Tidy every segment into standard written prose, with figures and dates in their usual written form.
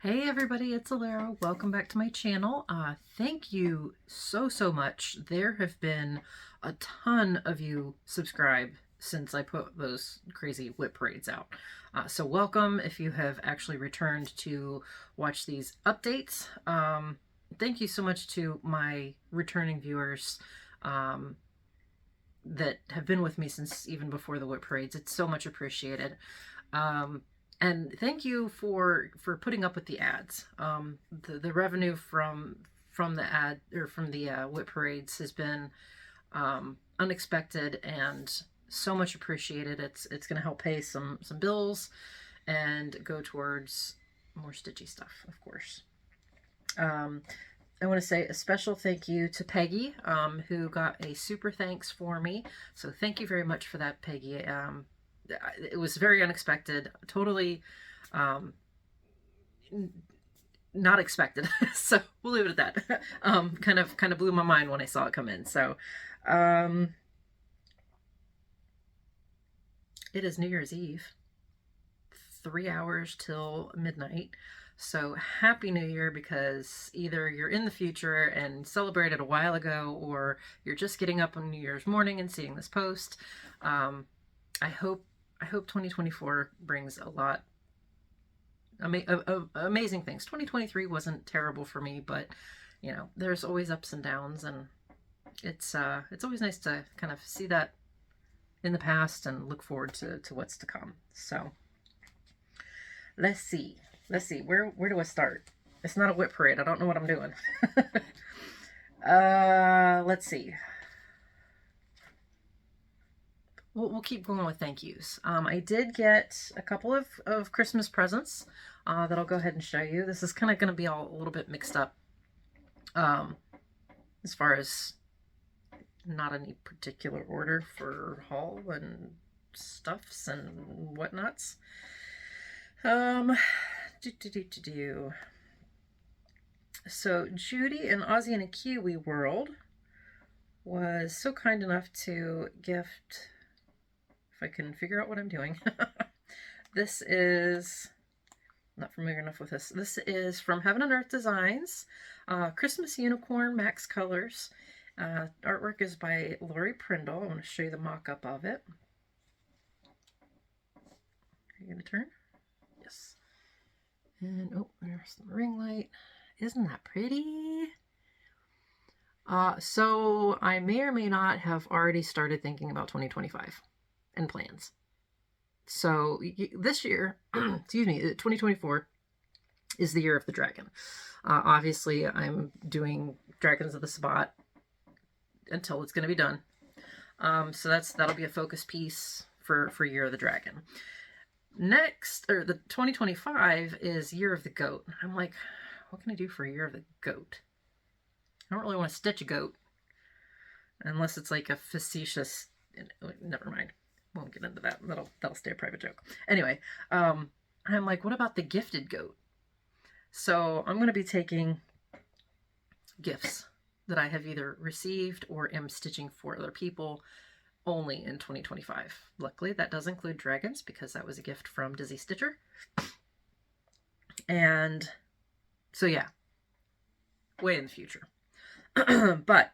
Hey everybody, it's Alera. Welcome back to my channel. Thank you so much. There have been a ton of you subscribe since I put those crazy whip parades out. So welcome if you have actually returned to watch these updates. Thank you so much to my returning viewers that have been with me since even before the whip parades. It's so much appreciated. And thank you for putting up with the ads. The revenue from the ad or from the whip parades has been unexpected and so much appreciated. It's going to help pay some bills and go towards more stitchy stuff, of course. I want to say a special thank you to Peggy, who got a super thanks for me. So thank you very much for that, Peggy. It was very unexpected, totally not expected. So we'll leave it at that. Kind of blew my mind when I saw it come in. So it is New Year's Eve, 3 hours till midnight. So happy New Year, because either you're in the future and celebrated a while ago, or you're just getting up on New Year's morning and seeing this post. I hope 2024 brings a lot of amazing things. 2023 wasn't terrible for me, but you know, there's always ups and downs, and it's always nice to kind of see that in the past and look forward to what's to come. So let's see where do I start? It's not a whip parade. I don't know what I'm doing. Let's see. We'll keep going with thank yous. I did get a couple of Christmas presents that I'll go ahead and show you. This is kind of going to be all a little bit mixed up as far as not any particular order for haul and stuffs and whatnots. So Judy in Aussie and a Kiwi World was so kind enough to gift, if I can figure out what I'm doing. This is, I'm not familiar enough with this. This is from Heaven and Earth Designs, Christmas Unicorn Max Colors. Artwork is by Lori Prindle. I want to show you the mock-up of it. Are you going to turn? Yes. And oh, there's the ring light. Isn't that pretty? So I may or may not have already started thinking about 2025 and plans. So this year, excuse me, 2024 is the year of the dragon. Obviously, I'm doing Dragons of the Sabbat until it's going to be done. So that'll be a focus piece for Year of the Dragon. Next, or the 2025 is Year of the Goat. I'm like, what can I do for Year of the Goat? I don't really want to stitch a goat unless it's like a facetious. Never mind. Won't get into that. That'll stay a private joke. Anyway, I'm like, what about the gifted goat? So I'm going to be taking gifts that I have either received or am stitching for other people only in 2025. Luckily, that does include dragons, because that was a gift from Dizzy Stitcher. And so yeah, way in the future. But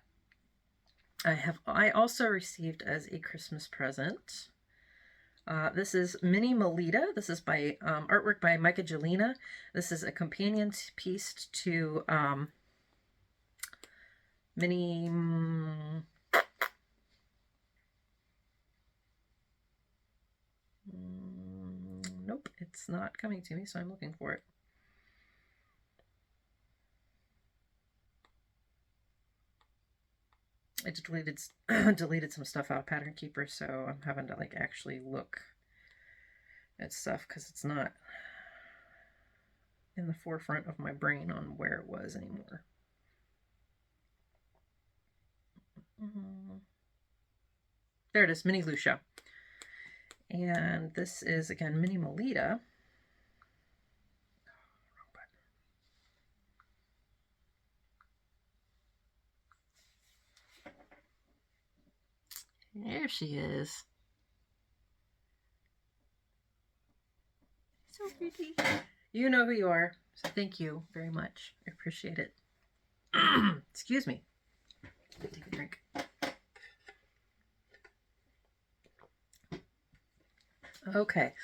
I also received as a Christmas present, this is Mini Melita. This is by artwork by Micah Jelena. This is a companion piece to Mini. Nope, it's not coming to me, so I'm looking for it. I just deleted some stuff out of Pattern Keeper, so I'm having to like actually look at stuff because it's not in the forefront of my brain on where it was anymore. There it is, Mini Lucia. And this is, again, Mini Melita. There she is. So pretty. You know who you are. So thank you very much. I appreciate it. Excuse me. Take a drink. Okay.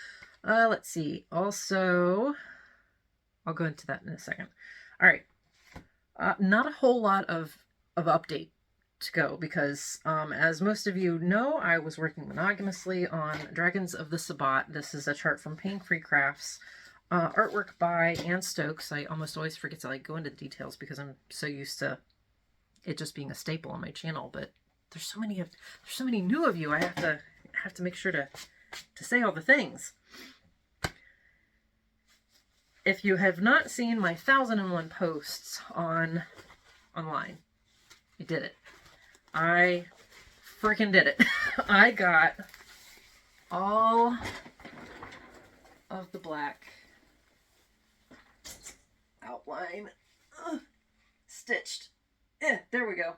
Let's see. Also, I'll go into that in a second. All right. Not a whole lot of update to go because, as most of you know, I was working monogamously on Dragons of the Sabbat. This is a chart from Pain-Free Crafts. Artwork by Ann Stokes. I almost always forget to go into the details because I'm so used to it just being a staple on my channel. But there's so many new of you. I have to make sure to say all the things. If you have not seen my 1001 posts online, I did it. I freaking did it. I got all of the black outline stitched. There we go.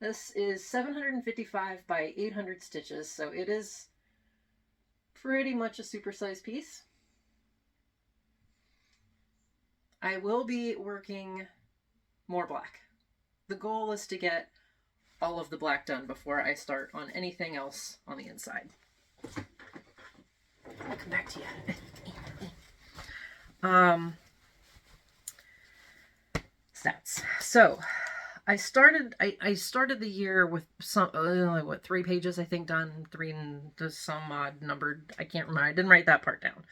This is 755 by 800 stitches, so it is pretty much a supersized piece. I will be working more black. The goal is to get all of the black done before I start on anything else on the inside. I'll come back to you. Stats. So I started the year with some, 3 pages, I think, done, 3 and some odd numbered. I can't remember. I didn't write that part down.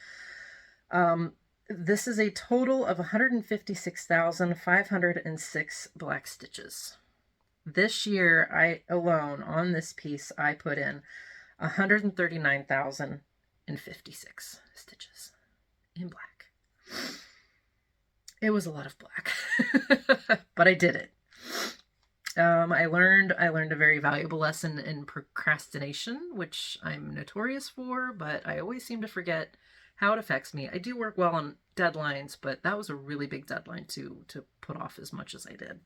This is a total of 156,506 black stitches. This year, alone on this piece, I put in 139,056 stitches in black. It was a lot of black, but I did it. I learned a very valuable lesson in procrastination, which I'm notorious for, but I always seem to forget how it affects me. I do work well on deadlines, but that was a really big deadline to put off as much as I did.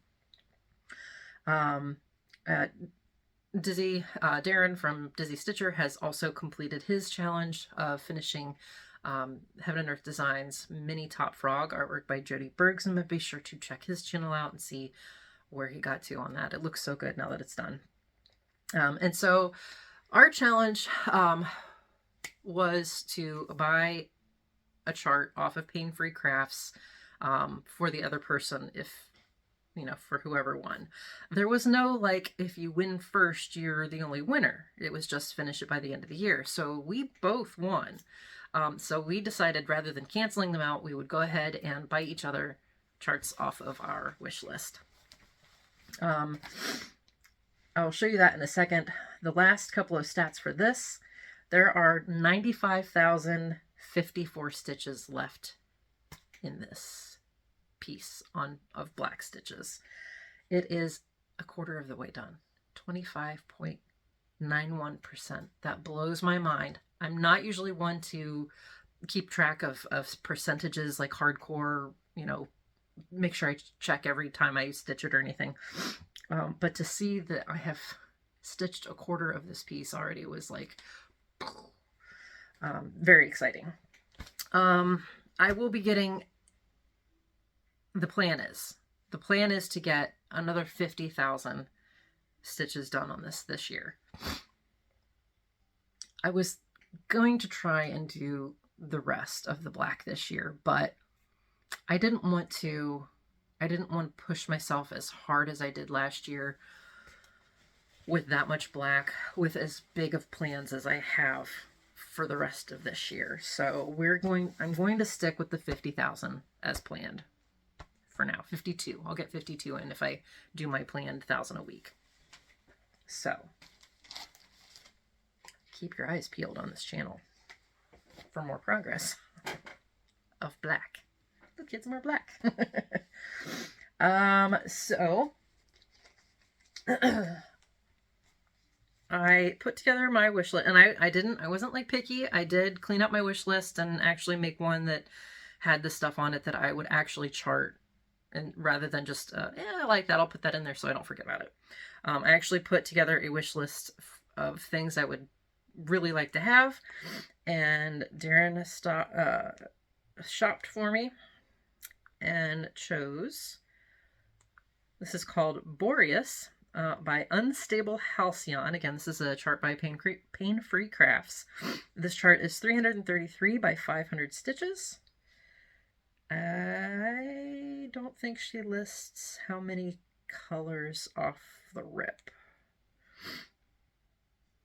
Darren from Dizzy Stitcher has also completed his challenge of finishing Heaven and Earth Designs Mini Top Frog artwork by Jody Bergsman. Be sure to check his channel out and see where he got to on that. It looks so good now that it's done. And so our challenge was to buy a chart off of Pain-Free Crafts for the other person, if for whoever won. There was no if you win first, you're the only winner. It was just finish it by the end of the year. So we both won. So we decided rather than canceling them out, we would go ahead and buy each other charts off of our wish list. I'll show you that in a second. The last couple of stats for this, there are 95,054 stitches left in this piece of black stitches. It is a quarter of the way done, 25.91%. That blows my mind. I'm not usually one to keep track of percentages like hardcore, make sure I check every time I stitch it or anything. But to see that I have stitched a quarter of this piece already was very exciting. I will be getting, the plan is to get another 50,000 stitches done on this year. I was going to try and do the rest of the black this year, but I didn't want to push myself as hard as I did last year with that much black, with as big of plans as I have for the rest of this year. So I'm going to stick with the 50,000 as planned for now. 52. I'll get 52 in if I do my planned 1,000 a week. So keep your eyes peeled on this channel for more progress of black. Look, it's more black. So I put together my wish list, and I wasn't picky. I did clean up my wish list and actually make one that had the stuff on it that I would actually chart, and rather than just I like that, I'll put that in there so I don't forget about it. I actually put together a wish list of things I would really like to have. And Darren shopped for me and chose, this is called Boreas by Unstable Halcyon. Again, this is a chart by Pain-Free Crafts. This chart is 333 by 500 stitches. I don't think she lists how many colors off the rip.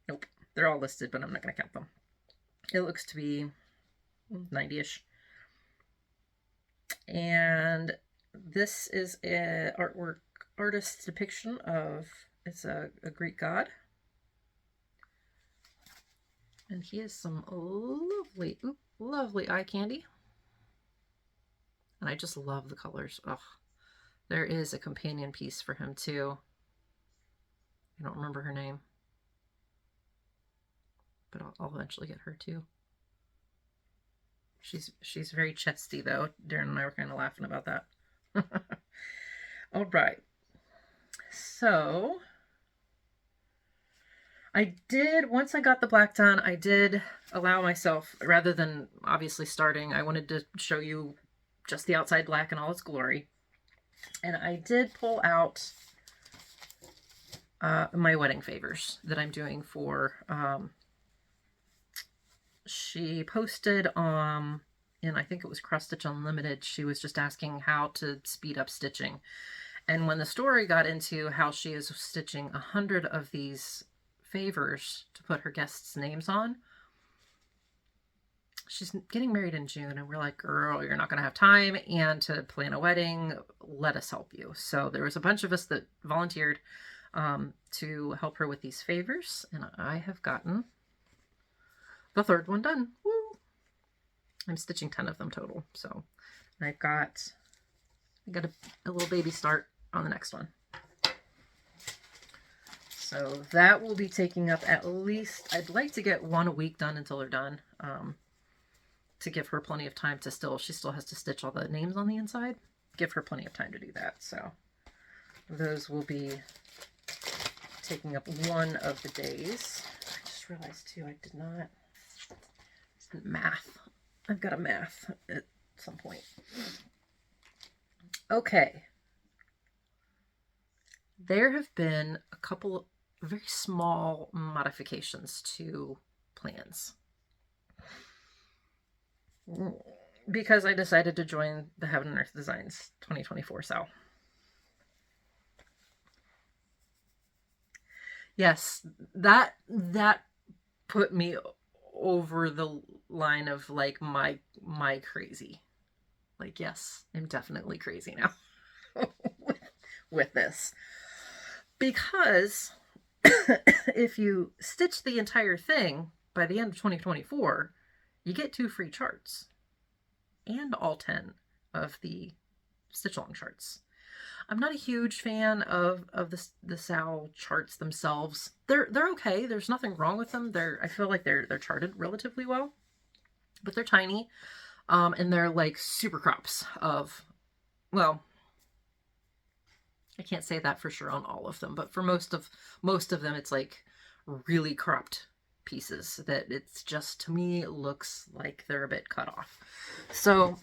Nope, they're all listed, but I'm not going to count them. It looks to be 90-ish. And this is an artist's depiction of, it's a Greek god. And he has some lovely eye candy. And I just love the colors. Ugh. There is a companion piece for him too. I don't remember her name, but I'll eventually get her too. She's very chesty though. Darren and I were kind of laughing about that. All right. So I did, once I got the black done, I did allow myself, rather than obviously starting, I wanted to show you just the outside black in all its glory. And I did pull out my wedding favors that I'm doing for, she posted in, I think it was Cross Stitch Unlimited, she was just asking how to speed up stitching. And when the story got into how she is stitching 100 of these favors to put her guests' names on, she's getting married in June, and we're like, girl, you're not going to have time, and to plan a wedding, let us help you. So there was a bunch of us that volunteered to help her with these favors, and I have gotten the third one done. Woo! I'm stitching 10 of them total, so I got a little baby start on the next one. So that will be taking up at least, I'd like to get one a week done until they're done, to give her plenty of time to she still has to stitch all the names on the inside. Give her plenty of time to do that. So those will be taking up one of the days. I just realized too, I did not, math. I've got a math at some point. Okay. There have been a couple very small modifications to plans, because I decided to join the Heaven and Earth Designs 2024 sale. Yes, that put me over the line of like my crazy. Like, yes, I'm definitely crazy now with this. Because if you stitch the entire thing by the end of 2024, you get 2 free charts and all 10 of the stitch along charts. I'm not a huge fan of the SAL charts themselves. They're okay. There's nothing wrong with them. I feel like they're charted relatively well, but they're tiny, and they're like super crops of, well, I can't say that for sure on all of them, but for most of them, it's like really cropped pieces that it's just, to me, it looks like they're a bit cut off. So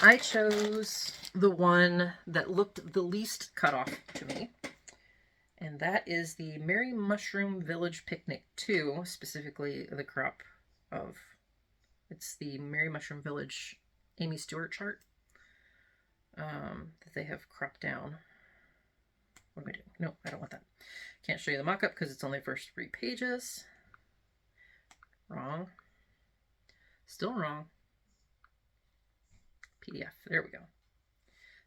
I chose the one that looked the least cut off to me, and that is the Merry Mushroom Village Picnic 2, specifically the crop of, it's the Merry Mushroom Village Amy Stewart chart that they have cropped down. What am I doing? No, I don't want that. Can't show you the mock-up because it's only the first 3 pages. Wrong. Still wrong. PDF. There we go.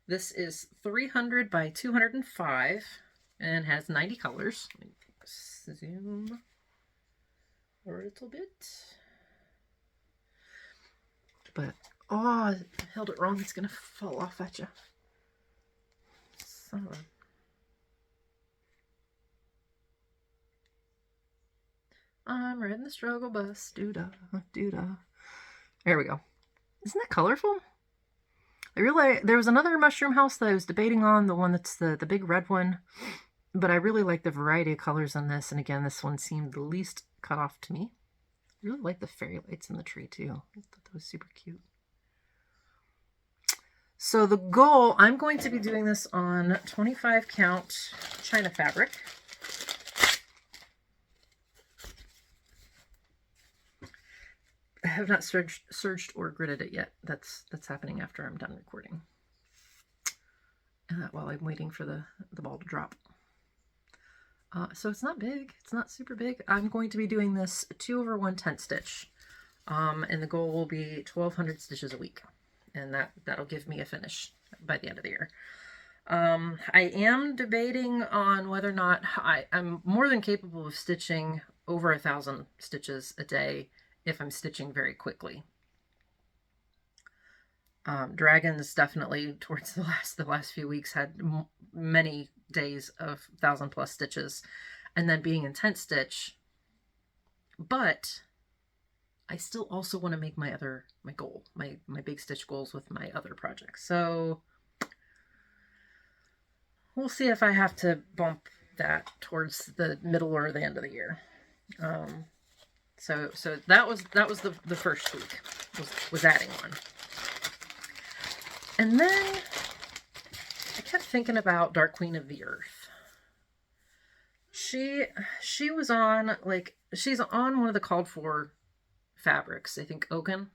This is 300 by 205 and has 90 colors. Let me zoom a little bit. But, oh, I held it wrong. It's going to fall off at you. Son of a... I'm riding the struggle bus. Doo-da, doo-da. There we go. Isn't that colorful? I realized there was another mushroom house that I was debating on, the one that's the big red one. But I really like the variety of colors on this. And again, this one seemed the least cut off to me. I really like the fairy lights in the tree too. I thought that was super cute. So the goal, I'm going to be doing this on 25 count China fabric. I have not serged or gridded it yet. That's happening after I'm done recording. While I'm waiting for the ball to drop. So it's not big. It's not super big. I'm going to be doing this 2/110 stitch. And the goal will be 1,200 stitches a week. And that'll give me a finish by the end of the year. I am debating on whether or not I'm more than capable of stitching over 1,000 stitches a day if I'm stitching very quickly. Dragons definitely towards the last few weeks had many days of 1,000+ stitches, and then being in tent stitch. But I still also want to make my goal, my big stitch goals with my other projects. So we'll see if I have to bump that towards the middle or the end of the year. So that was the first week was adding on. And then I kept thinking about Dark Queen of the Earth. She was on, like, she's on one of the called for fabrics, I think Oaken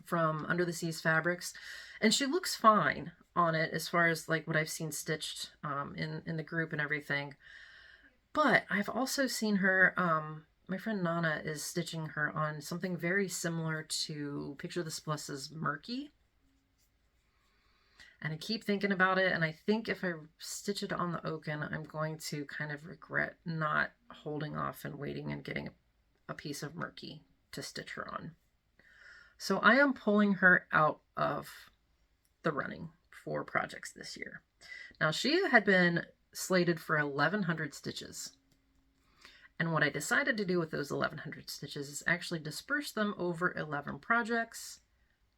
from Under the Seas Fabrics, and she looks fine on it as far as like what I've seen stitched in the group and everything. But I've also seen her, my friend Nana is stitching her on something very similar to Picture This Bless's Murky. And I keep thinking about it, and I think if I stitch it on the Oaken, I'm going to kind of regret not holding off and waiting and getting a piece of Murky to stitch her on. So I am pulling her out of the running for projects this year. Now, she had been slated for 1,100 stitches. And what I decided to do with those 1,100 stitches is actually disperse them over 11 projects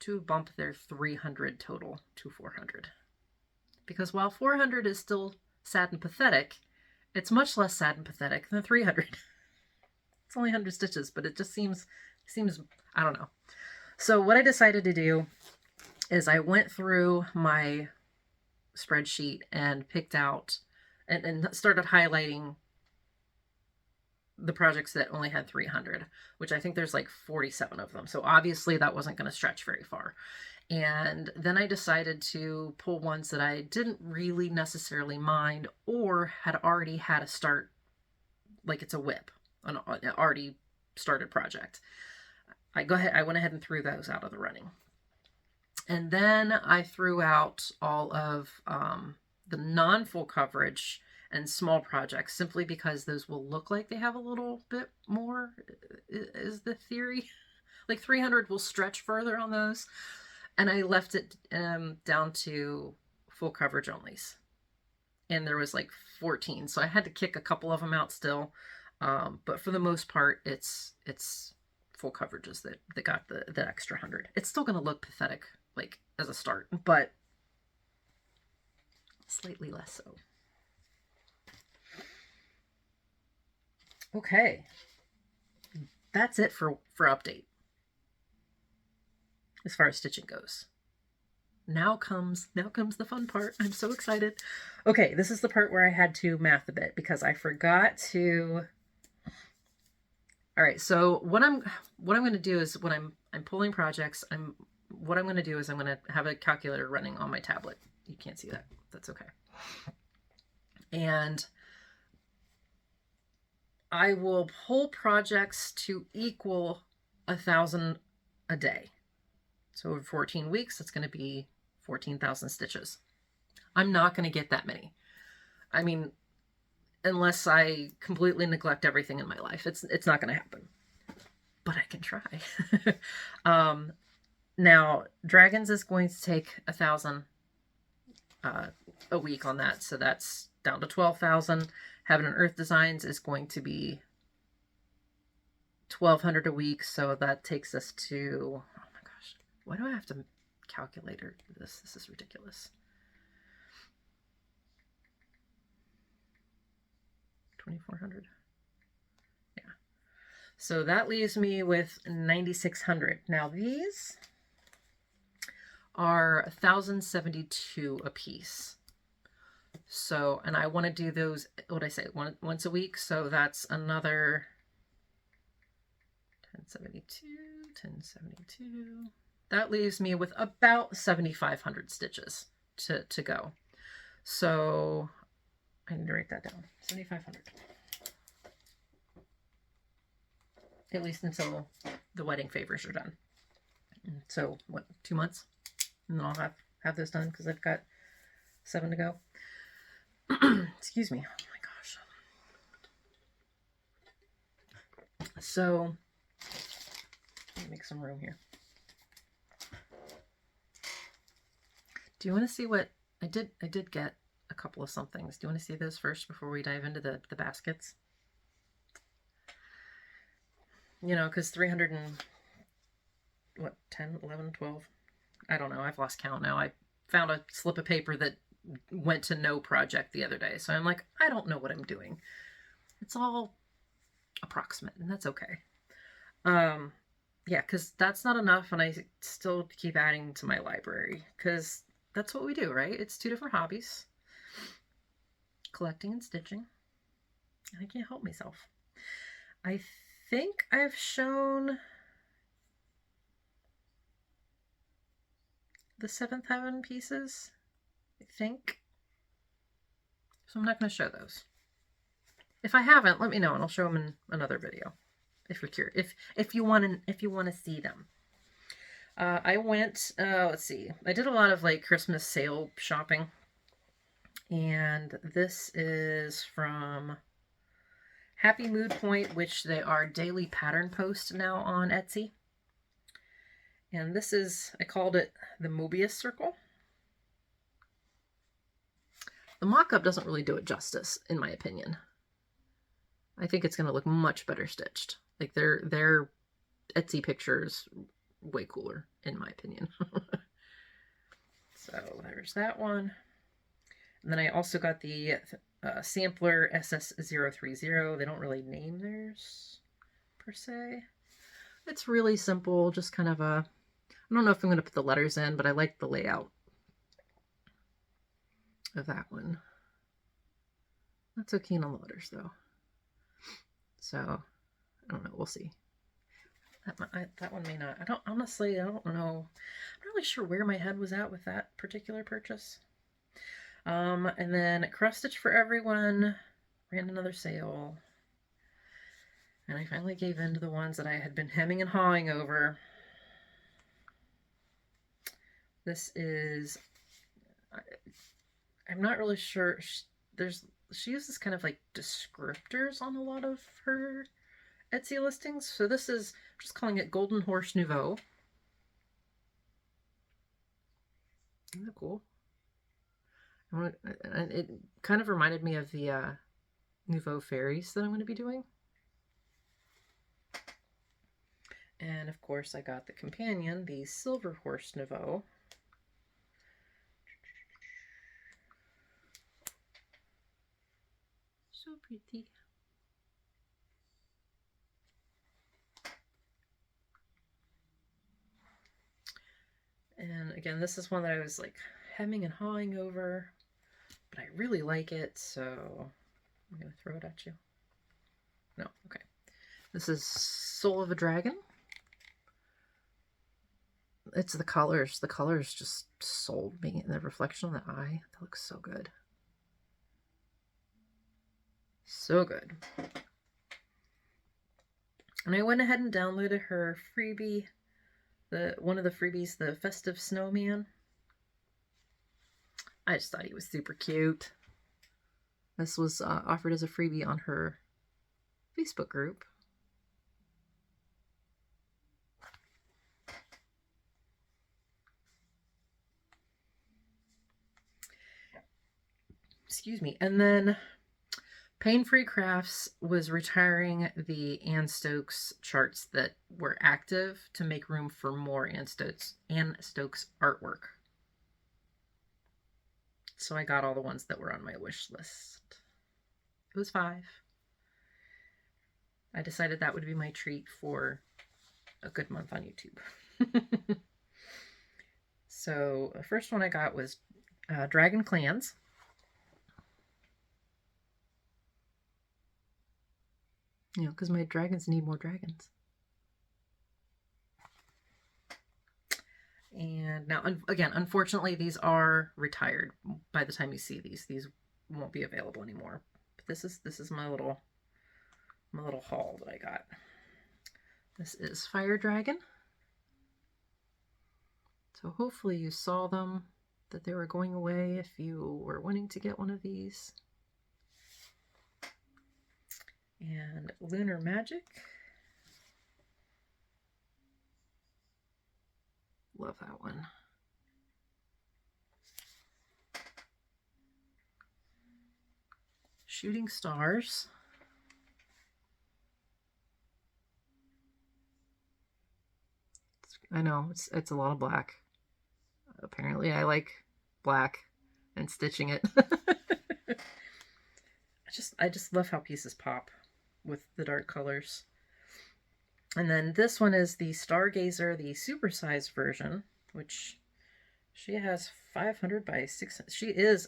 to bump their 300 total to 400. Because while 400 is still sad and pathetic, it's much less sad and pathetic than 300. It's only 100 stitches, but it just seems, I don't know. So what I decided to do is I went through my spreadsheet and picked out and started highlighting the projects that only had 300, which I think there's like 47 of them. So obviously that wasn't going to stretch very far. And then I decided to pull ones that I didn't really necessarily mind or had already had a start, like it's a whip, an already started project. I went ahead and threw those out of the running. And then I threw out all of the non-full coverage and small projects, simply because those will look like they have a little bit more, is the theory. Like 300 will stretch further on those. And I left it down to full coverage onlys. And there was like 14. So I had to kick a couple of them out still. But for the most part, it's full coverages that got the extra 100. It's still going to look pathetic, like as a start, but slightly less so. Okay, that's it for update as far as stitching goes. Now comes the fun part. I'm so excited. Okay, this is the part where I had to math a bit because I forgot to. All right, so what I'm going to do is when I'm pulling projects, I'm going to have a calculator running on my tablet. You can't see that. That's okay. And I will pull projects to equal 1,000 a day. So over 14 weeks, that's going to be 14,000 stitches. I'm not going to get that many. I mean, unless I completely neglect everything in my life, it's not going to happen. But I can try. Now, Dragons is going to take 1,000 a week on that, so that's down to 12,000. Heaven and Earth Designs is going to be 1,200 a week, so that takes us to, oh my gosh, why do I have to calculate this? This is ridiculous. 2,400. Yeah. So that leaves me with 9,600. Now these are 1,072 a piece. So, and I want to do those, what I say, once a week. So that's another 1072, 1072. That leaves me with about 7,500 stitches to go. So I need to write that down. 7,500. At least until the wedding favors are done. So what, 2 months? And then I'll have this done because I've got 7 to go. Excuse me. Oh my gosh. So let me make some room here. Do you want to see what I did? I did get a couple of somethings. Do you want to see those first before we dive into the baskets? You know, because 300 and what, 10, 11, 12? I don't know. I've lost count now. I found a slip of paper that went to no project the other day. So I'm like, I don't know what I'm doing. It's all approximate, and that's okay. Yeah, because that's not enough, and I still keep adding to my library, because that's what we do, right? It's 2 different hobbies. Collecting and stitching. And I can't help myself. I think I've shown the 7th Heaven pieces, I think. So I'm not going to show those. If I haven't, let me know and I'll show them in another video. If you're curious, if you want to see them. I went, let's see, I did a lot of like Christmas sale shopping, and this is from Happy Mood Point, which they are daily pattern post now on Etsy. And this is, I called it the Mobius Circle. The mock-up doesn't really do it justice, in my opinion. I think it's going to look much better stitched. Like their Etsy pictures way cooler, in my opinion. So there's that one. And then I also got the sampler SS030. They don't really name theirs per se. It's really simple, just kind of a, I don't know if I'm going to put the letters in, but I like the layout of that one. Not so keen on the letters though. So I don't know, we'll see. That one may not. I don't know. I'm not really sure where my head was at with that particular purchase. And then Cross Stitch for Everyone ran another sale. And I finally gave in to the ones that I had been hemming and hawing over. This is, I'm not really sure. She uses kind of like descriptors on a lot of her Etsy listings. So this is, I'm just calling it Golden Horse Nouveau. Isn't that cool? And it kind of reminded me of the Nouveau Fairies that I'm going to be doing. And of course I got the companion, the Silver Horse Nouveau. So pretty. And again, this is one that I was like hemming and hawing over, but I really like it, so I'm going to throw it at you. No, okay. This is Soul of a Dragon. It's the colors. The colors just sold me, and the reflection on the eye. That looks so good. So good. And I went ahead and downloaded her freebie, one of the freebies, the Festive Snowman. I just thought he was super cute. This was offered as a freebie on her Facebook group. Excuse me. And then Pain Free Crafts was retiring the Ann Stokes charts that were active to make room for more Ann Stokes artwork. So I got all the ones that were on my wish list. It was 5. I decided that would be my treat for a good month on YouTube. So the first one I got was Dragon Clans. You know, because my dragons need more dragons. And now, again, unfortunately, these are retired. By the time you see these won't be available anymore. But this is my little haul that I got. This is Fire Dragon. So hopefully you saw them, that they were going away if you were wanting to get one of these. And Lunar Magic. Love that one. Shooting Stars. I know, it's a lot of black. Apparently I like black and stitching it. I just love how pieces pop with the dark colors. And then this one is the Stargazer, the supersized version, which she has 500 by 6. She is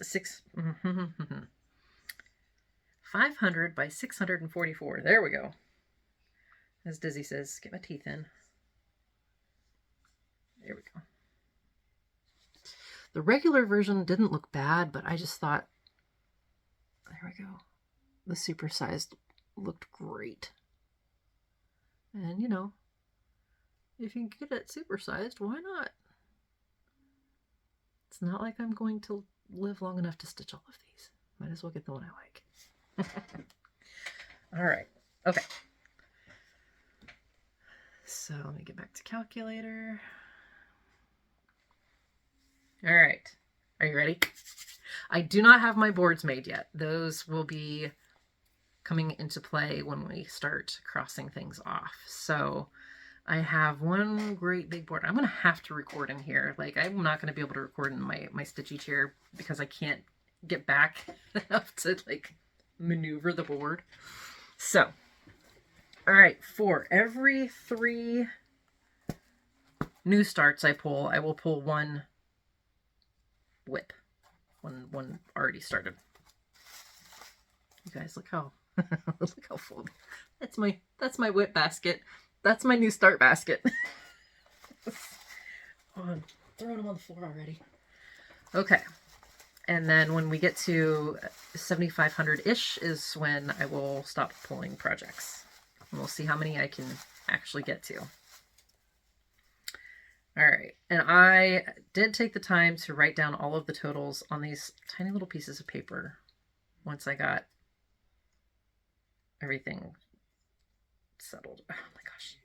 500 by 644. There we go. As Dizzy says, get my teeth in. There we go. The regular version didn't look bad, but I just thought, there we go. The supersized looked great. And, you know, if you can get it supersized, why not? It's not like I'm going to live long enough to stitch all of these. Might as well get the one I like. All right. Okay. So let me get back to calculator. All right. Are you ready? I do not have my boards made yet. Those will be coming into play when we start crossing things off. So I have one great big board. I'm going to have to record in here. Like, I'm not going to be able to record in my stitchy chair because I can't get back enough to like maneuver the board. So, all right, for every 3 new starts I pull, I will pull 1 whip. One already started. You guys, look how look how full. That's my whip basket. That's my new start basket. Oh, I'm throwing them on the floor already. Okay. And then when we get to 7,500-ish is when I will stop pulling projects. And we'll see how many I can actually get to. All right. And I did take the time to write down all of the totals on these tiny little pieces of paper once I got everything settled. Oh my gosh.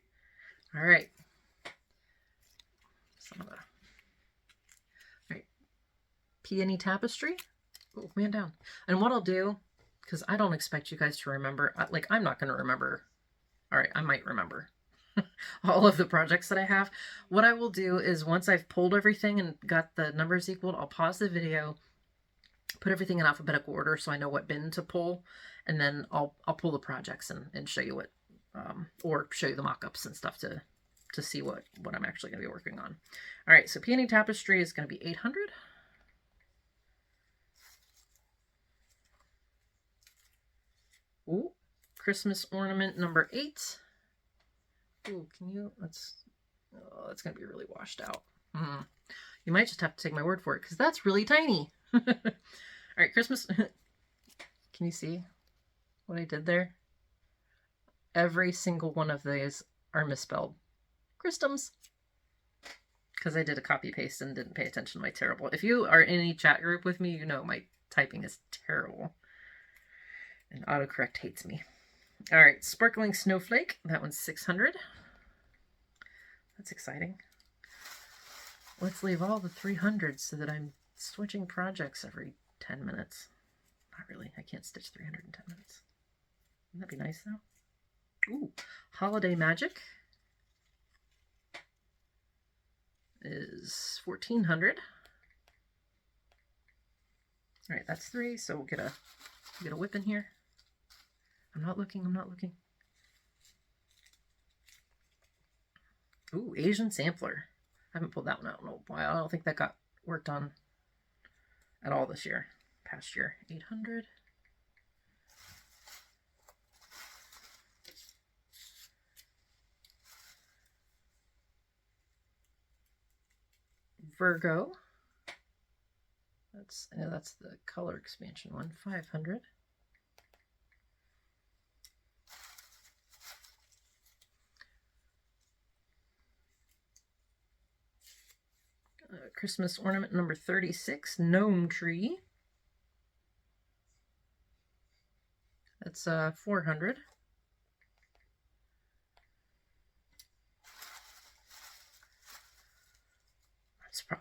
All right. Some of the... All right. Peony Tapestry. Oh, man down. And what I'll do, because I don't expect you guys to remember, like, I'm not going to remember. All right, I might remember all of the projects that I have. What I will do is once I've pulled everything and got the numbers equal, I'll pause the video, put everything in alphabetical order so I know what bin to pull, and then I'll pull the projects and show you what, or show you the mock-ups and stuff to see what I'm actually going to be working on. All right, so Peony Tapestry is going to be 800. Ooh, Christmas Ornament number 8. Ooh, can you, that's going to be really washed out. You might just have to take my word for it because that's really tiny. All right, Christmas. Can you see what I did there? Every single one of these are misspelled. Christums. Because I did a copy paste and didn't pay attention to my terrible. If you are in any chat group with me, you know my typing is terrible. And autocorrect hates me. All right, Sparkling Snowflake. That one's 600. That's exciting. Let's leave all the 300s so that I'm switching projects every 10 minutes. Not really. I can't stitch 300 in 10 minutes. Wouldn't that be nice, though? Ooh, Holiday Magic is 1,400. All right, that's 3, so we'll get a whip in here. I'm not looking. Ooh, Asian Sampler. I haven't pulled that one out in a while. I don't think that got worked on at all this year. Past year. 800. Virgo. That's the color expansion one. 500. Christmas ornament number 36, Gnome Tree. That's 400.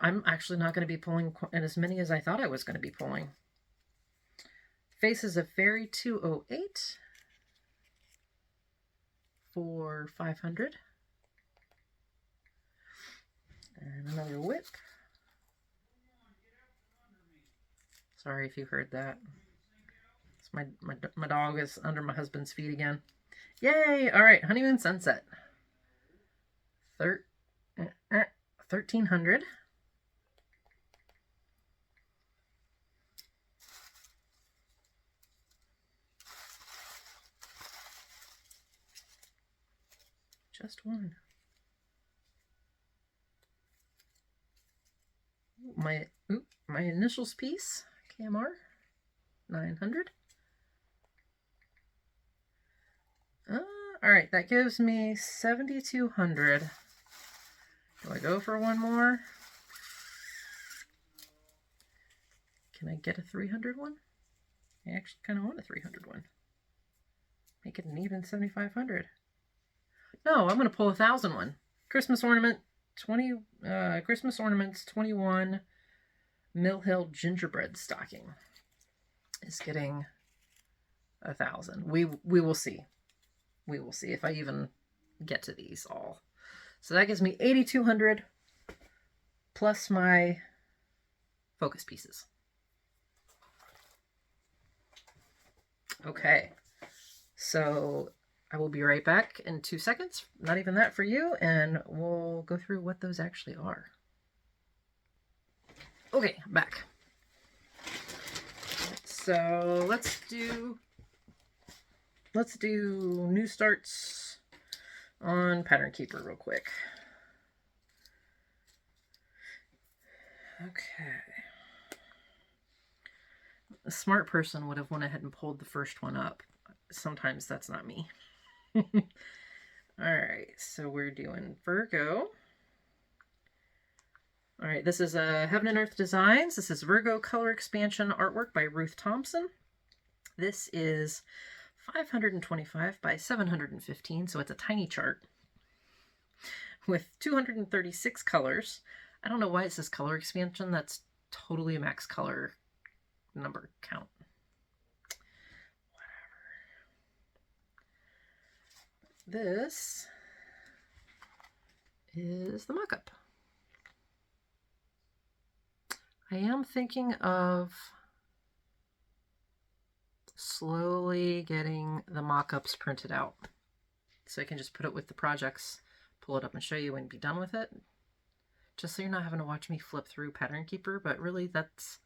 I'm actually not going to be pulling as many as I thought I was going to be pulling. Faces of Fairy 208 for 500. And another whip. Sorry if you heard that. It's my dog is under my husband's feet again. Yay! All right, Honeymoon Sunset. 1300. Just one. My initials piece, KMR, 900. All right, that gives me 7,200. Do I go for one more? Can I get a 300 one? I actually kind of want a 300 one. Make it an even 7,500. No, I'm going to pull 1,000 one. Christmas ornament 20. Christmas ornaments 21. Mill Hill gingerbread stocking is getting 1,000. We will see. We will see if I even get to these all. So that gives me 8,200 plus my focus pieces. Okay, so I will be right back in 2 seconds. Not even that for you, and we'll go through what those actually are. Okay, back. So let's do new starts on Pattern Keeper real quick. Okay. A smart person would have went ahead and pulled the first one up. Sometimes that's not me. All right, so we're doing Virgo. All right, this is Heaven and Earth Designs. This is Virgo Color Expansion artwork by Ruth Thompson. This is 525 by 715, so it's a tiny chart with 236 colors. I don't know why it says color expansion. That's totally a max color number count. Whatever. This is the Mockup. I am thinking of slowly getting the mock-ups printed out so I can just put it with the projects, pull it up and show you and be done with it, just so you're not having to watch me flip through Pattern Keeper. But really, that's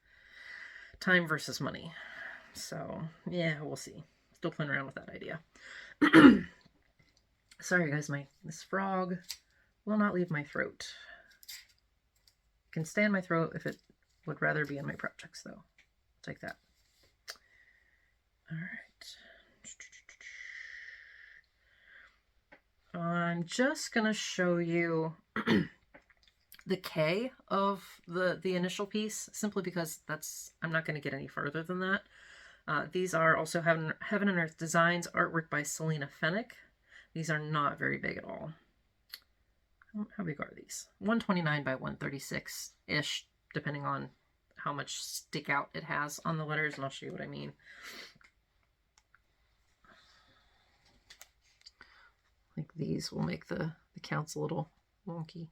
time versus money. So yeah, we'll see. Still playing around with that idea. Sorry guys, this frog will not leave my throat. Can stay in my throat if it would rather be in my projects, though. I'll take that. All right. I'm just going to show you the K of the initial piece, simply because I'm not going to get any further than that. These are also Heaven and Earth Designs, artwork by Selena Fennick. These are not very big at all. How big are these? 129 by 136-ish, depending on how much stick out it has on the letters, and I'll show you what I mean. I think these will make the counts a little wonky.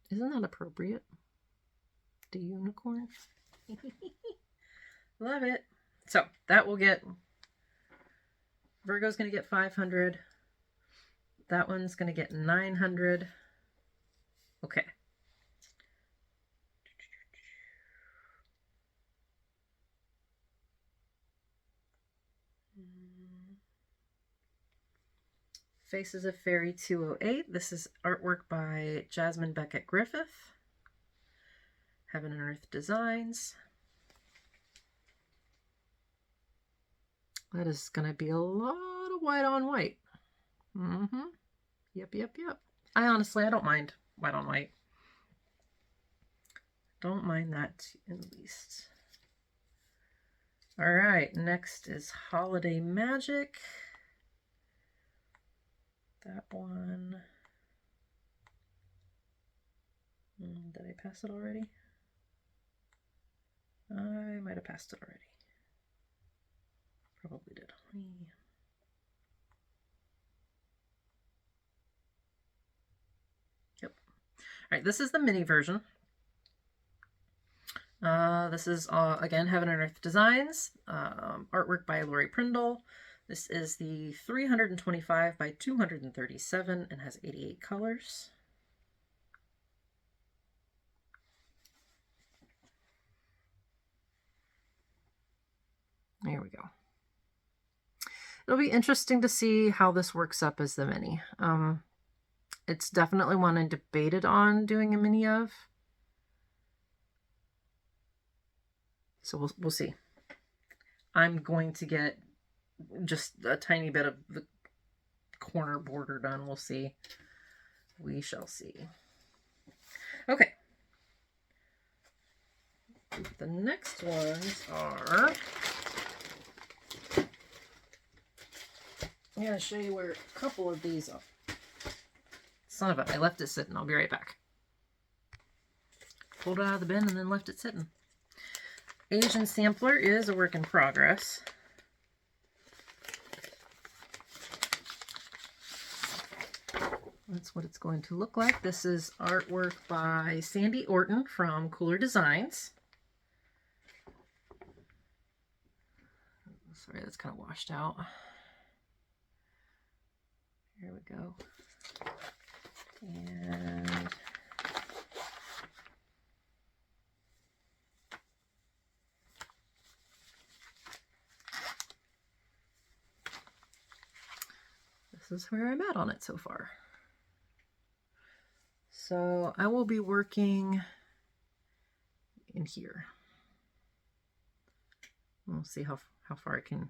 Isn't that appropriate? The unicorn. Love it. So that will get, Virgo's going to get 500. that one's going to get 900. Okay. Faces of Fairy 208. This is artwork by Jasmine Beckett Griffith. Heaven and Earth Designs. That is going to be a lot of white on white. Yep. I don't mind white on white. Don't mind that in the least. All right, next is Holiday Magic. That one. Did I pass it already? I might have passed it already. Probably did. Yep. All right, this is the mini version. This is, again, Heaven and Earth Designs, artwork by Lori Prindle. This is the 325 by 237 and has 88 colors. There we go. It'll be interesting to see how this works up as the mini. It's definitely one I debated on doing a mini of. So we'll see. I'm going to get just a tiny bit of the corner border done. We'll see. We shall see. Okay. The next ones are... I'm going to show you where a couple of these are. Son of a, I left it sitting. I'll be right back. Pulled it out of the bin and then left it sitting. Asian Sampler is a work in progress. That's what it's going to look like. This is artwork by Sandy Orton from Cooler Designs. Sorry, that's kind of washed out. Here we go. And this is where I'm at on it so far. So I will be working in here. We'll see how far I can,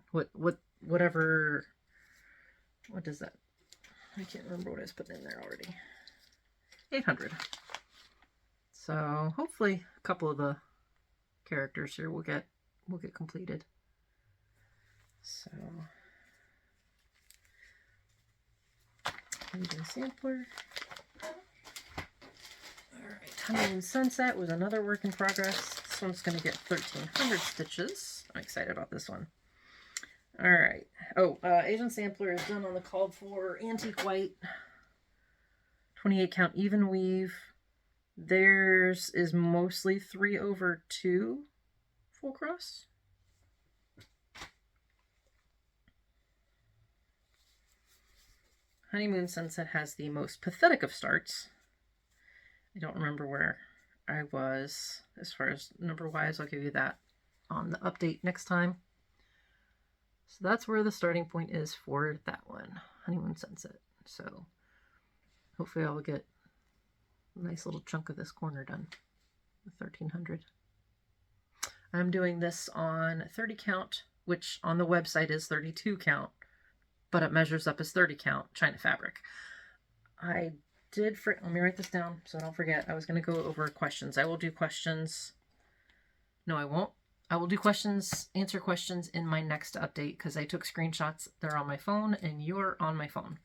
whatever, what does that, I can't remember what I was putting in there already. 800. So hopefully a couple of the characters here will get completed. So Asian Sampler. Alright, Honeymoon Sunset was another work in progress. This one's going to get 1,300 stitches. I'm excited about this one. Alright. Oh, Asian Sampler is done on the called for antique white. 28 count even weave. Theirs is mostly 3/2 full cross. Honeymoon Sunset has the most pathetic of starts. I don't remember where I was as far as number-wise. I'll give you that on the update next time. So that's where the starting point is for that one, Honeymoon Sunset. So hopefully I'll get a nice little chunk of this corner done with 1,300. I'm doing this on 30 count, which on the website is 32 count, but it measures up as 30 count China fabric. I did, let me write this down so I don't forget. I was going to go over questions. I will do questions. No, I won't. I will do questions, answer questions in my next update because I took screenshots. They're on my phone and you're on my phone.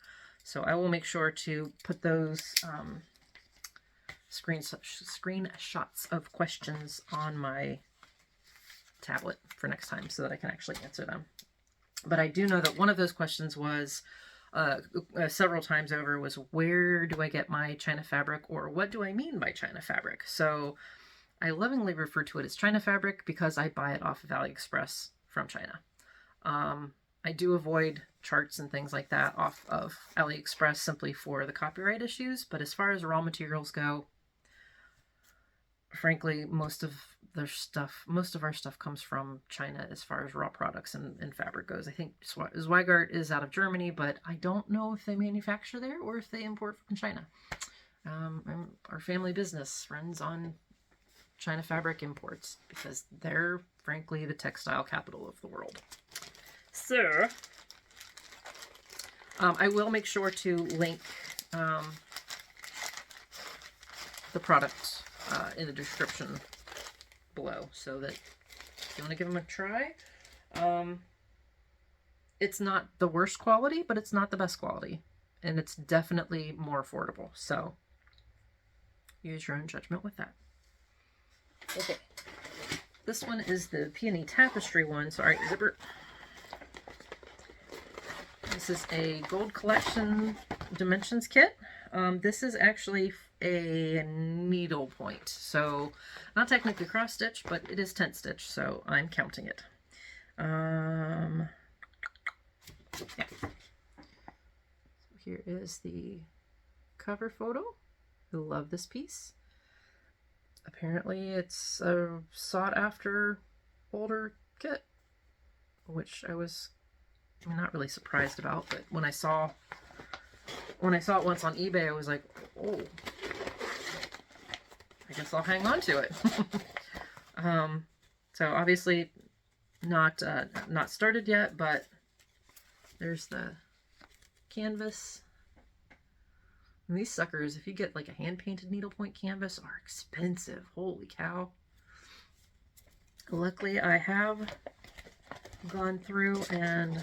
So I will make sure to put those screenshots of questions on my tablet for next time so that I can actually answer them. But I do know that one of those questions was several times over was, where do I get my China fabric, or what do I mean by China fabric? So I lovingly refer to it as China fabric because I buy it off of AliExpress from China. I do avoid charts and things like that off of AliExpress simply for the copyright issues, but as far as raw materials go, frankly, most of our stuff comes from China as far as raw products and fabric goes. I think Zweigart is out of Germany, but I don't know if they manufacture there or if they import from China. Our family business runs on China fabric imports because they're, frankly, the textile capital of the world. So, I will make sure to link the product in the description below so that if you want to give them a try. It's not the worst quality, but it's not the best quality. And it's definitely more affordable. So, use your own judgment with that. Okay. This one is the Peony Tapestry one. Sorry, zipper. This is a Gold Collection Dimensions kit. This is actually a needlepoint. So, not technically cross stitch, but it is tent stitch, so I'm counting it. Yeah. So here is the cover photo. I love this piece. Apparently it's a sought after older kit, which I was not really surprised about, but when I saw it once on eBay, I was like, oh, I guess I'll hang on to it. So obviously not started yet, but there's the canvas. And these suckers, if you get like a hand-painted needlepoint canvas, are expensive. Holy cow. Luckily, I have gone through and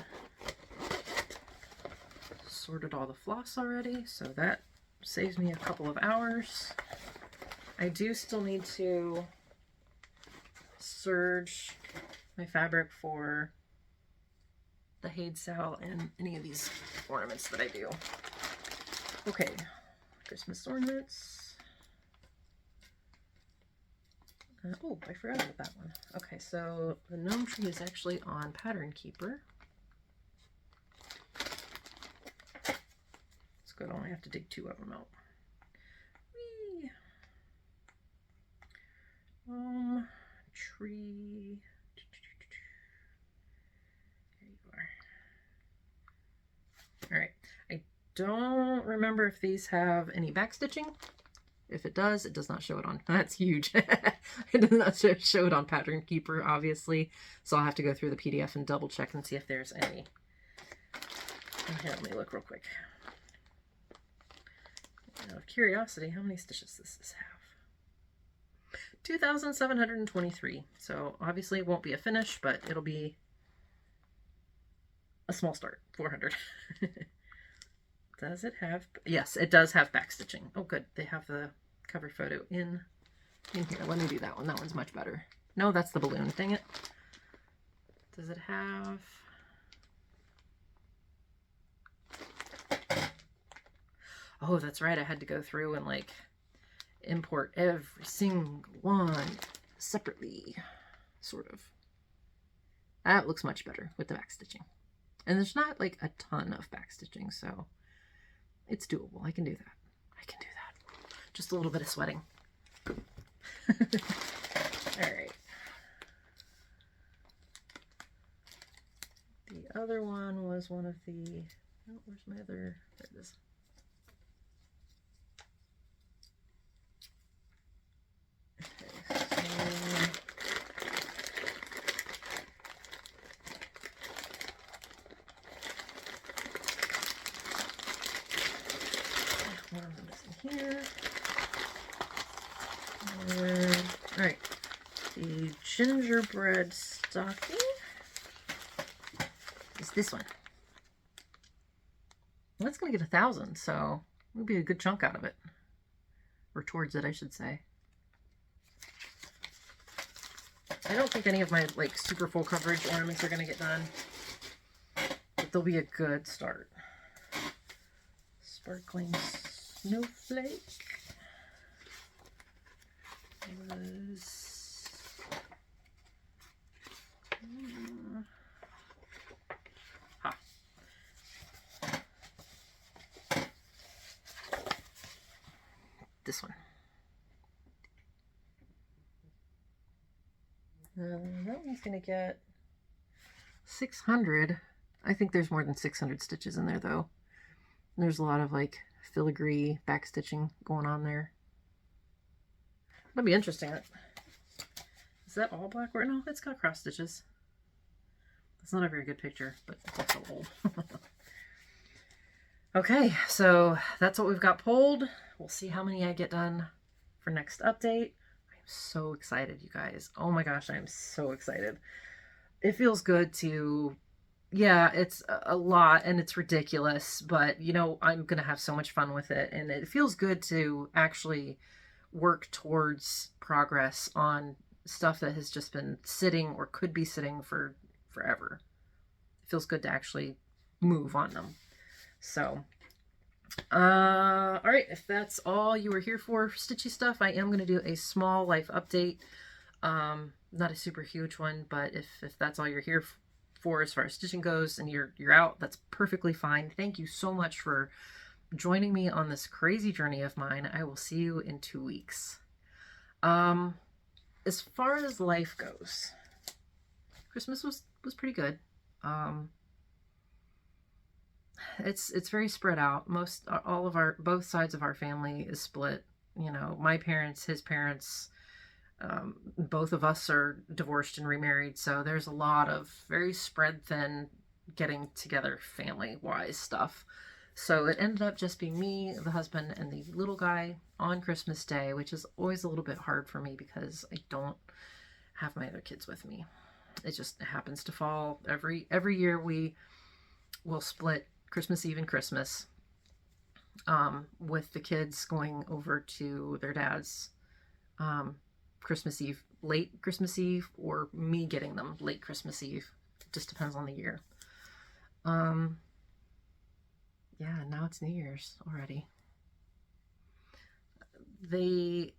sorted all the floss already, so that saves me a couple of hours. I do still need to serge my fabric for the Haid Sal and any of these ornaments that I do. Okay, Christmas ornaments. Oh, I forgot about that one. Okay, so the gnome tree is actually on Pattern Keeper. It's good, I only have to dig 2 of them out. Whee! Tree. There you are. Alright, I don't remember if these have any backstitching. If it does, it does not show it on. That's huge. It does not show it on Pattern Keeper, obviously. So I'll have to go through the PDF and double check and see if there's any. Here, let me look real quick. Out of curiosity, how many stitches does this have? 2,723. So obviously it won't be a finish, but it'll be a small start. 400. Does it have? Yes, it does have backstitching. Oh, good. They have the cover photo in here. Let me do that one. That one's much better. No, that's the balloon. Dang it. Does it have? Oh, that's right. I had to go through and like import every single one separately, sort of. That looks much better with the backstitching. And there's not like a ton of backstitching, so it's doable. I can do that. I can do that. Just a little bit of sweating. All right. The other one was one of the... Oh, where's my other... There it is. Here. All right, the gingerbread stocking is this one. Well, that's gonna get 1,000, so it'll be a good chunk out of it, or towards it, I should say. I don't think any of my like super full coverage ornaments are gonna get done, but they'll be a good start. Sparkling snowflake was this one. That one's going to get 600. I think there's more than 600 stitches in there, though. There's a lot of like filigree backstitching going on there. That'll be interesting. Is that all black? Or no, it's got cross stitches. It's not a very good picture, but it's also old. Okay, so that's what we've got pulled. We'll see how many I get done for next update. I'm so excited, you guys. Oh my gosh, I'm so excited. It feels good to, yeah, it's a lot and it's ridiculous, but you know, I'm gonna have so much fun with it, and it feels good to actually work towards progress on stuff that has just been sitting or could be sitting for forever. It feels good to actually move on them. So, all right, if that's all you were here for stitchy stuff, I am going to do a small life update. Not a super huge one, but if that's all you're here for as far as stitching goes and you're out, that's perfectly fine. Thank you so much for joining me on this crazy journey of mine. I will see you in 2 weeks. As far as life goes, Christmas was pretty good. It's very spread out. Both sides of our family is split. You know, my parents, his parents, both of us are divorced and remarried, so there's a lot of very spread thin getting together family wise stuff. So it ended up just being me, the husband, and the little guy on Christmas Day, which is always a little bit hard for me because I don't have my other kids with me. It just happens to fall every year. We will split Christmas Eve and Christmas, with the kids going over to their dad's Christmas Eve, late Christmas Eve, or me getting them late Christmas Eve. It just depends on the year. Yeah, now it's New Year's already. The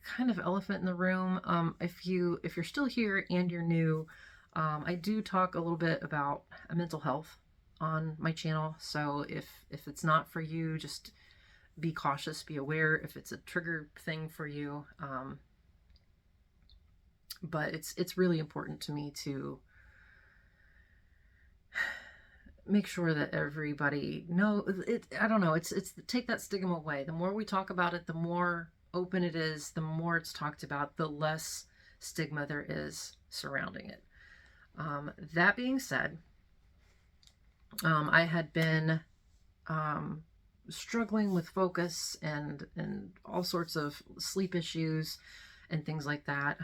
kind of elephant in the room, if you're still here and you're new, I do talk a little bit about mental health on my channel. So if it's not for you, just be cautious, be aware if it's a trigger thing for you. But it's really important to me to make sure that everybody know it. I don't know. It's take that stigma away. The more we talk about it, the more open it is, the more it's talked about, the less stigma there is surrounding it. That being said, I had been struggling with focus and all sorts of sleep issues and things like that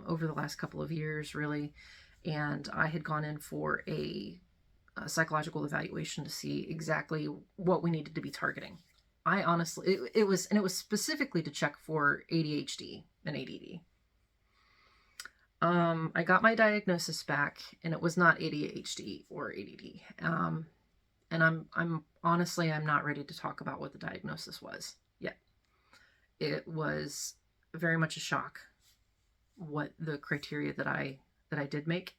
over the last couple of years, really. And I had gone in for a psychological evaluation to see exactly what we needed to be targeting. I honestly, it was specifically to check for ADHD and ADD. I got my diagnosis back, and it was not ADHD or ADD. And I'm honestly, I'm not ready to talk about what the diagnosis was yet. It was very much a shock what the criteria that I did make.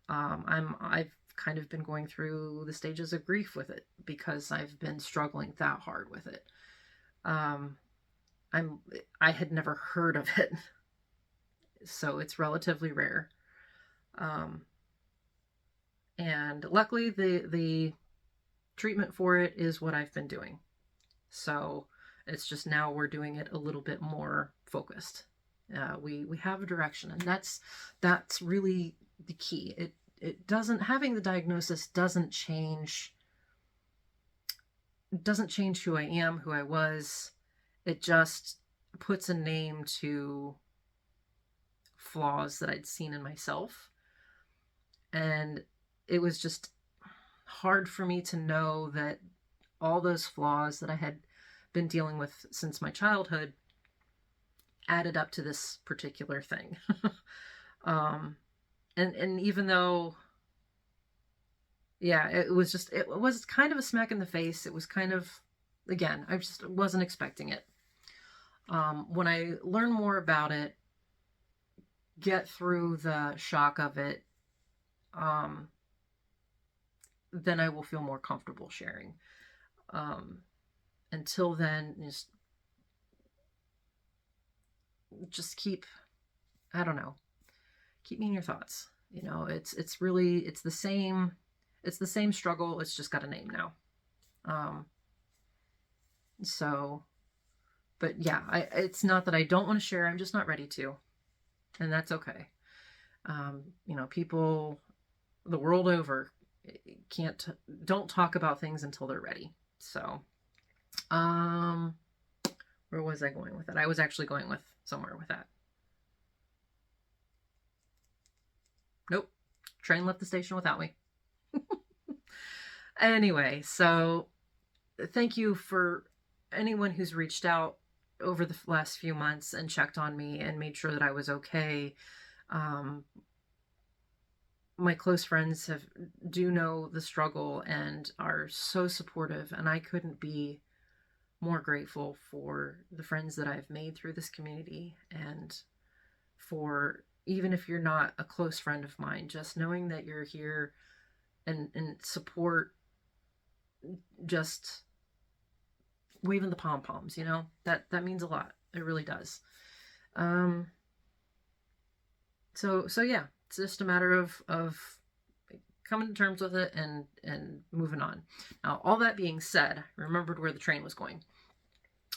I've kind of been going through the stages of grief with it because I've been struggling that hard with it. I had never heard of it, so it's relatively rare. And luckily the treatment for it is what I've been doing. So it's just now we're doing it a little bit more focused. We have a direction, and that's really the key. It doesn't, having the diagnosis doesn't change who I am, who I was. It just puts a name to flaws that I'd seen in myself. And it was just hard for me to know that all those flaws that I had been dealing with since my childhood added up to this particular thing. And even though, yeah, it was kind of a smack in the face. It was kind of, again, I just wasn't expecting it. When I learn more about it, get through the shock of it, then I will feel more comfortable sharing. Until then, just just keep, I don't know, keep me in your thoughts. You know, it's really, it's the same struggle. It's just got a name now. So, but yeah, it's not that I don't want to share. I'm just not ready to, and that's okay. You know, people the world over don't talk about things until they're ready. So, where was I going with it? I was actually going with somewhere with that. Nope. Train left the station without me. Anyway, so thank you for anyone who's reached out over the last few months and checked on me and made sure that I was okay. My close friends do know the struggle and are so supportive, and I couldn't be more grateful for the friends that I've made through this community, and for, even if you're not a close friend of mine, just knowing that you're here and support, just waving the pom-poms, you know, that means a lot. It really does. So yeah, it's just a matter of coming to terms with it and moving on. Now, all that being said, I remembered where the train was going.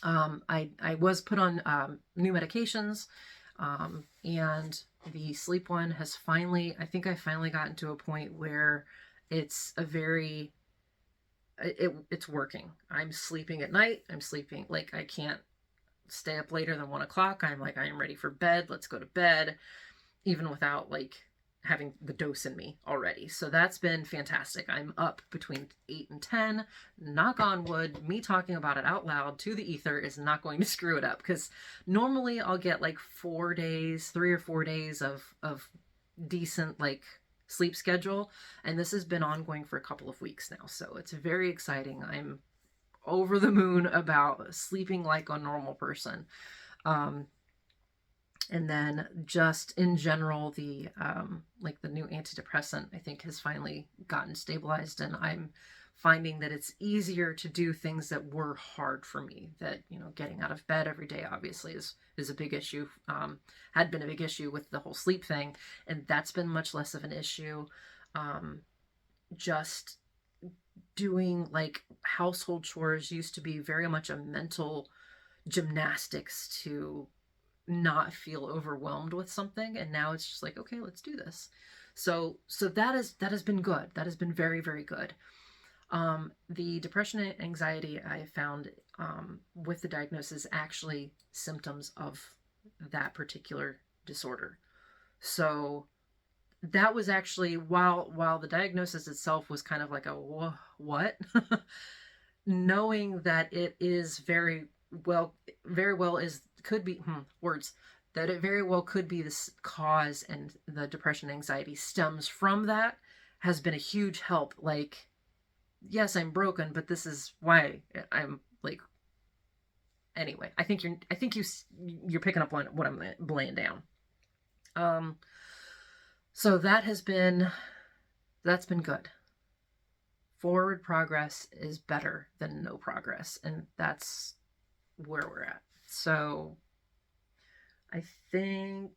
I was put on new medications, and the sleep one has finally, I think I finally gotten to a point where it's it's working. I'm sleeping at night. I'm sleeping, like, I can't stay up later than 1 o'clock. I'm like, I am ready for bed. Let's go to bed, even without like having the dose in me already. So that's been fantastic. I'm up between 8 and 10. Knock on wood, me talking about it out loud to the ether is not going to screw it up, because normally I'll get like 4 days, 3 or 4 days of decent like sleep schedule, and this has been ongoing for a couple of weeks now, so it's very exciting. I'm over the moon about sleeping like a normal person. And then just in general, the like the new antidepressant, I think, has finally gotten stabilized, and I'm finding that it's easier to do things that were hard for me. That, you know, getting out of bed every day obviously is a big issue. Had been a big issue with the whole sleep thing, and that's been much less of an issue. Just doing like household chores used to be very much a mental gymnastics to not feel overwhelmed with something, and now it's just like, okay, let's do this. So that has been good. That has been very, very good. The depression and anxiety I found with the diagnosis actually symptoms of that particular disorder. So that was actually, while the diagnosis itself was kind of like a what, knowing that it is very well is could be words that it very well could be this cause, and the depression and anxiety stems from that, has been a huge help. Like, yes, I'm broken, but this is why I'm like, anyway, I think you're picking up on what I'm laying down. So that's been good. Forward progress is better than no progress, and that's where we're at. So I think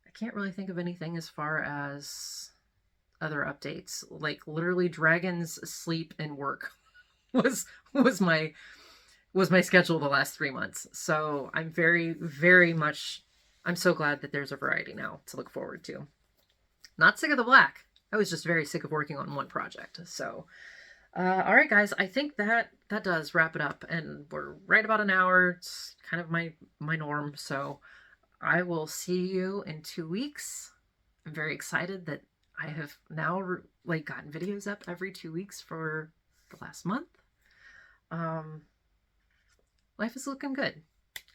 I can't really think of anything as far as other updates. Like, literally, dragons, sleep, and work was my schedule the last 3 months. So I'm very, very much, I'm so glad that there's a variety now to look forward to. Not sick of the black. I was just very sick of working on one project. So all right, guys, I think that does wrap it up, and we're right about an hour. It's kind of my norm. So I will see you in 2 weeks. I'm very excited that I have now like gotten videos up every 2 weeks for the last month. Life is looking good.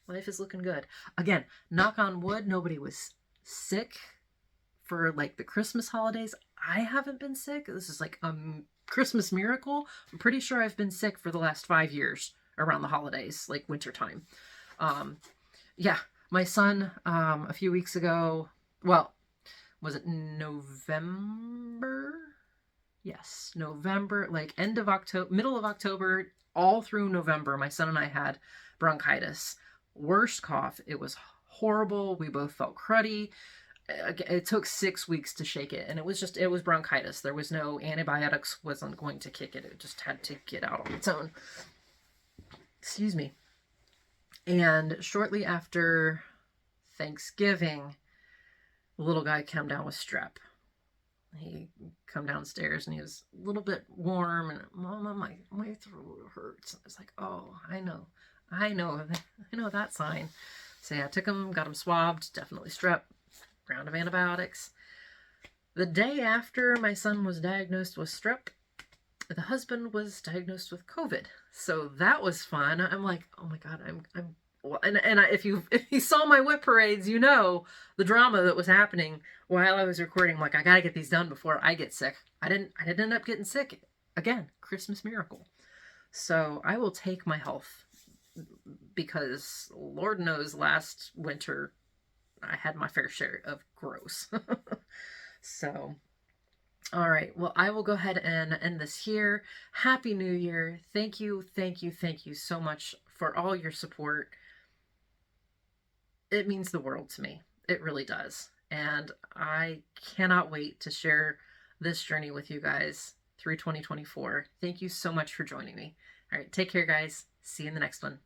Life is looking good. Again, knock on wood, nobody was sick for like the Christmas holidays. I haven't been sick. This is like Christmas miracle. I'm pretty sure I've been sick for the last 5 years around the holidays, like wintertime. Yeah, my son, a few weeks ago, well, was it November? Yes, November, like end of October, middle of October, all through November, my son and I had bronchitis. Worst cough. It was horrible. We both felt cruddy. It took 6 weeks to shake it, and it was bronchitis. There was no antibiotics, wasn't going to kick it. It just had to get out on its own. Excuse me. And shortly after Thanksgiving, the little guy came down with strep. He come downstairs and he was a little bit warm, and Mama, my throat hurts. I was like, oh, I know that sign. So yeah, I took him, got him swabbed, definitely strep, round of antibiotics. The day after my son was diagnosed with strep, the husband was diagnosed with COVID. So that was fun. I'm like, oh my God, I'm if you saw my whip parades, you know the drama that was happening while I was recording. I'm like, I gotta get these done before I get sick. I didn't end up getting sick. Again, Christmas miracle. So I will take my health, because Lord knows last winter I had my fair share of gross. So, all right. Well, I will go ahead and end this here. Happy New Year. Thank you so much for all your support. It means the world to me. It really does. And I cannot wait to share this journey with you guys through 2024. Thank you so much for joining me. All right. Take care, guys. See you in the next one.